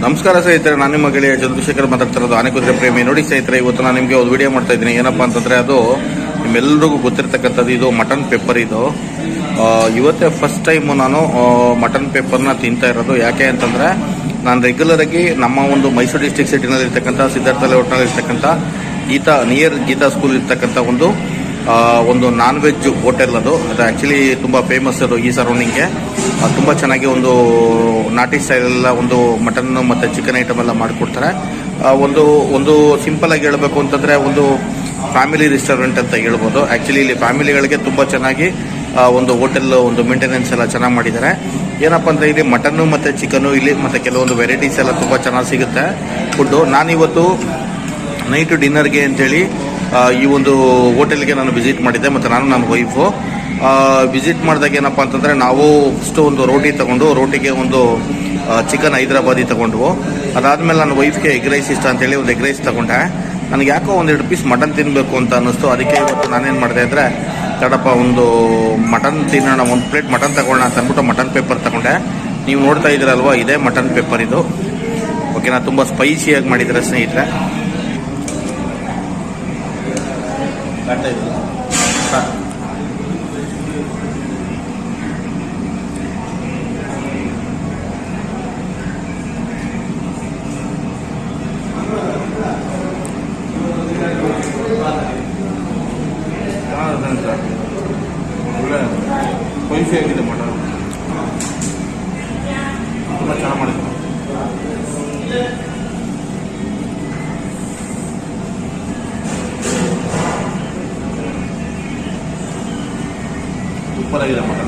ನಮಸ್ಕಾರ ಸ್ನೇಹಿತರೆ, ನಾನು ನಿಮ್ಮ ಗೆಳೆಯ ಚಂದ್ರಶೇಖರ್ ಮಾತಾಡ್ತಿರೋದು ಆನೆಕುದುರೆ ಪ್ರೇಮಿ. ನೋಡಿ ಸ್ನೇಹಿತರೆ, ಇವತ್ತು ನಾನು ನಿಮಗೆ ಒಂದು ವಿಡಿಯೋ ಮಾಡ್ತಾ ಇದ್ದೀನಿ. ಏನಪ್ಪಾ ಅಂತಂದ್ರೆ, ಅದು ನಿಮ್ಮೆಲ್ಲರಿಗೂ ಗೊತ್ತಿರ್ತಕ್ಕಂಥದ್ದು. ಇದು ಮಟನ್ ಪೆಪ್ಪರ್. ಇದು ಇವತ್ತೇ ಫಸ್ಟ್ ಟೈಮ್ ನಾನು ಮಟನ್ ಪೆಪ್ಪರ್ನ ತಿಂತಾ ಇರೋದು. ಯಾಕೆ ಅಂತಂದ್ರೆ, ನಾನು ರೆಗ್ಯುಲರ್ ಆಗಿ ನಮ್ಮ ಒಂದು ಮೈಸೂರು ಡಿಸ್ಟ್ರಿಕ್ಟ್ ಸಿಟಿನಲ್ಲಿ ಇರ್ತಕ್ಕಂಥ ಸಿದ್ಧಾರ್ಥ ಲೇಔಟ್ನಲ್ಲಿ ಇರ್ತಕ್ಕಂಥ ಗೀತಾ ಸ್ಕೂಲ್ ಇರ್ತಕ್ಕಂಥ ಒಂದು ನಾನ್ ವೆಜ್ ಹೋಟೆಲ್. ಅದು ಆ್ಯಕ್ಚುಲಿ ತುಂಬ ಫೇಮಸ್. ಅದು ಈ ಸರೌಂಡಿಂಗ್ಗೆ ತುಂಬ ಚೆನ್ನಾಗಿ ಒಂದು ನಾಟಿ ಸ್ಟೈಲೆಲ್ಲ ಒಂದು ಮಟನ್ ಮತ್ತು ಚಿಕನ್ ಐಟಮ್ ಎಲ್ಲ ಮಾಡಿಕೊಡ್ತಾರೆ. ಒಂದು ಸಿಂಪಲ್ ಆಗಿ ಹೇಳಬೇಕು ಅಂತಂದರೆ, ಒಂದು ಫ್ಯಾಮಿಲಿ ರೆಸ್ಟೋರೆಂಟ್ ಅಂತ ಹೇಳ್ಬೋದು. ಆ್ಯಕ್ಚುಲಿ ಇಲ್ಲಿ ಫ್ಯಾಮಿಲಿಗಳಿಗೆ ತುಂಬ ಚೆನ್ನಾಗಿ ಒಂದು ಹೋಟೆಲ್ ಒಂದು ಮೇಂಟೆನೆನ್ಸ್ ಎಲ್ಲ ಚೆನ್ನಾಗಿ ಮಾಡಿದ್ದಾರೆ. ಏನಪ್ಪ ಅಂದರೆ, ಇಲ್ಲಿ ಮಟನ್ನು ಮತ್ತು ಚಿಕನ್ನು ಇಲ್ಲಿ ಮತ್ತು ಕೆಲವೊಂದು ವೆರೈಟೀಸ್ ಎಲ್ಲ ತುಂಬ ಚೆನ್ನಾಗಿ ಸಿಗುತ್ತೆ ಫುಡ್ಡು. ನಾನಿವತ್ತು ನೈಟ್ ಡಿನ್ನರ್ಗೆ ಅಂತೇಳಿ ಈ ಒಂದು ಹೋಟೆಲ್ಗೆ ನಾನು ವಿಸಿಟ್ ಮಾಡಿದ್ದೆ. ಮತ್ತು ನಾನು ನನ್ನ ವೈಫು ವಿಸಿಟ್ ಮಾಡಿದಾಗ ಏನಪ್ಪ ಅಂತಂದರೆ, ನಾವು ಫಸ್ಟು ಒಂದು ರೋಟಿಗೆ ಒಂದು ಚಿಕನ್ ಹೈದರಾಬಾದಿ ತೊಗೊಂಡ್ವು. ಅದಾದಮೇಲೆ ನನ್ನ ವೈಫ್ಗೆ ಎಗ್ ರೈಸ್ ಇಷ್ಟ ಅಂತೇಳಿ ಒಂದು ಎಗ್ ರೈಸ್ ತೊಗೊಂಡೆ. ನನಗೆ ಯಾಕೋ 1-2 ಪೀಸ್ ಮಟನ್ ತಿನ್ನಬೇಕು ಅಂತ ಅನ್ನಿಸ್ತು. ಅದಕ್ಕೆ ಇವತ್ತು ನಾನೇನು ಮಾಡಿದೆ ಅಂದರೆ, ತಡಪ್ಪ ಒಂದು ಮಟನ್ ತಿನ್ನೋಣ, ಒಂದು ಪ್ಲೇಟ್ ಮಟನ್ ತಗೊಳ್ಳೋಣ ಅಂತ ಅಂದ್ಬಿಟ್ಟು ಮಟನ್ ಪೆಪ್ಪರ್ ತಗೊಂಡೆ. ನೀವು ನೋಡ್ತಾ ಇದ್ದೀರಲ್ವ, ಇದೇ ಮಟನ್ ಪೆಪ್ಪರ್ ಇದು. ಓಕೆನಾ, ತುಂಬ ಸ್ಪೈಸಿಯಾಗಿ ಮಾಡಿದ್ದಾರೆ ಸ್ನೇಹಿತರೆ. ಒಳ್ಳೆ ಸ್ಪೈಸಿ ಆಗಿದೆ ಮಟನ್, ತುಂಬ ಚೆನ್ನಾಗಿ ಮಾಡಿದ್ರು. ಸೂಪರ್ ಆಗಿದೆ ಮಟನ್.